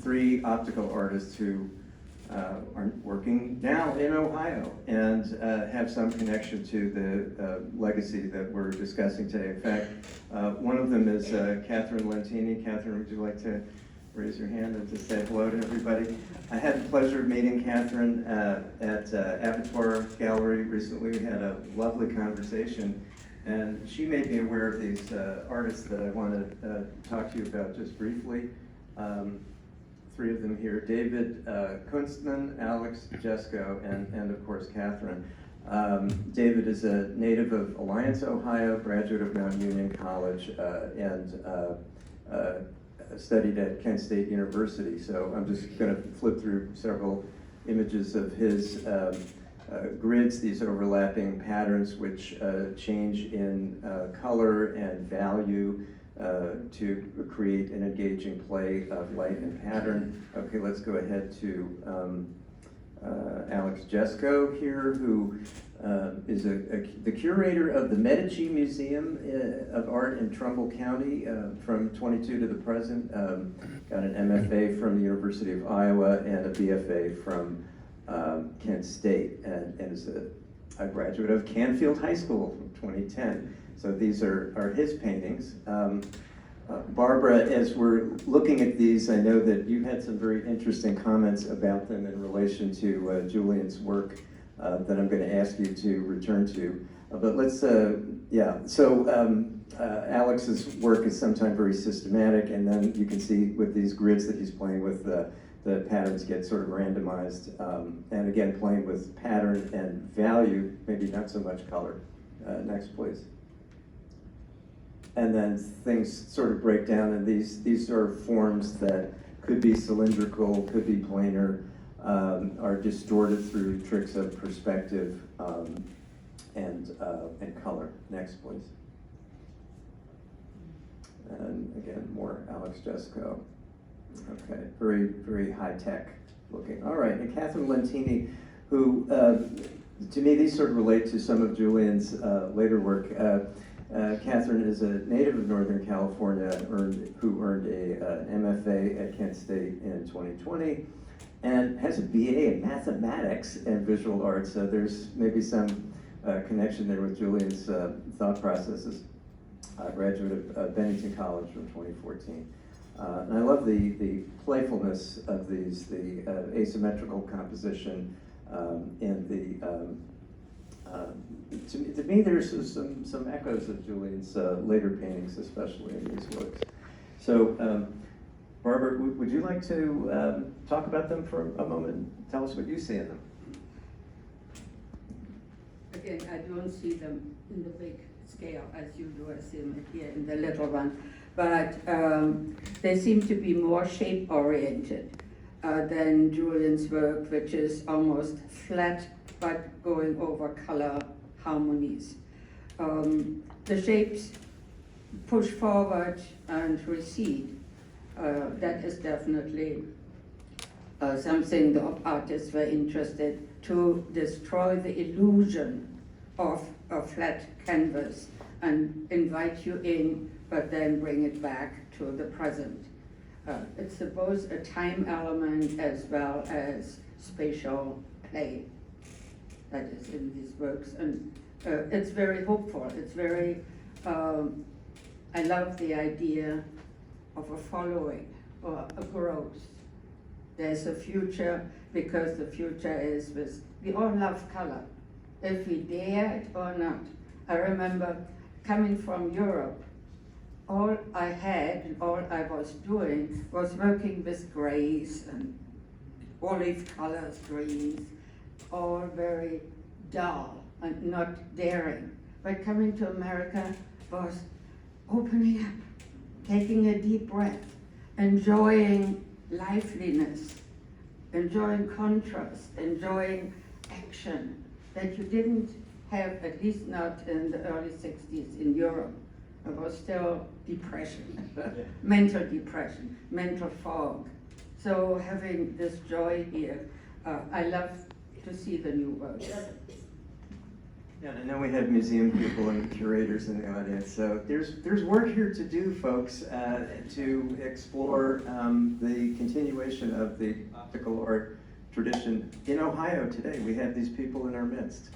three optical artists who are working now in Ohio and have some connection to the legacy that we're discussing today. In fact, one of them is Catherine Lentini. Catherine, would you like to raise your hand and to say hello to everybody? I had the pleasure of meeting Catherine at Abattoir Gallery recently. We had a lovely conversation, and she made me aware of these artists that I want to talk to you about just briefly. Three of them here: David Kunstman, Alex Jesko, and of course Catherine. David is a native of Alliance, Ohio, graduate of Mount Union College, and studied at Kent State University. So I'm just going to flip through several images of his grids, these overlapping patterns which change in color and value to create an engaging play of light and pattern. Okay, let's go ahead to Alex Jesko here, who is the curator of the Medici Museum of Art in Trumbull County from 22 to the present. Got an MFA from the University of Iowa and a BFA from Kent State, and is a graduate of Canfield High School from 2010. So these are his paintings. Barbara, as we're looking at these, I know that you had some very interesting comments about them in relation to Julian's work that I'm going to ask you to return to. But let's, Alex's work is sometimes very systematic, and then you can see with these grids that he's playing with, the patterns get sort of randomized. And again, playing with pattern and value, maybe not so much color. Next, please. And then things sort of break down, and these are forms that could be cylindrical, could be planar, are distorted through tricks of perspective and color. Next, please. And again, more Alex Jesko. Okay, very, very high-tech looking. All right, and Catherine Lentini, who, to me, these sort of relate to some of Julian's later work. Catherine is a native of Northern California who earned an MFA at Kent State in 2020 and has a BA in mathematics and visual arts. So there's maybe some connection there with Julian's thought processes. Graduate of Bennington College from 2014. And I love the playfulness of these, the asymmetrical composition and the to me, there's some echoes of Julian's later paintings, especially in these works. So, Barbara, would you like to talk about them for a moment? Tell us what you see in them. Again, I don't see them in the big scale as you do. I see them here in the little one, but they seem to be more shape-oriented than Julian's work, which is almost flat but going over color harmonies. The shapes push forward and recede. That is definitely something the artists were interested to destroy the illusion of a flat canvas and invite you in, but then bring it back to the present. It's both a time element as well as spatial play that is in these works, and it's very hopeful. It's very, I love the idea of a following or a growth. There's a future, because the future is with, we all love color, if we dare it or not. I remember coming from Europe, all I had and all I was doing was working with grays and olive colors, greens, all very dull and not daring. But coming to America was opening up, taking a deep breath, enjoying liveliness, enjoying contrast, enjoying action that you didn't have, at least not in the early 60s in Europe. There was still depression, mental depression, mental fog. So having this joy here, I love to see the new works. Yeah, and I know we have museum people and curators in the audience, so there's work here to do, folks, to explore the continuation of the optical art tradition in Ohio today. We have these people in our midst.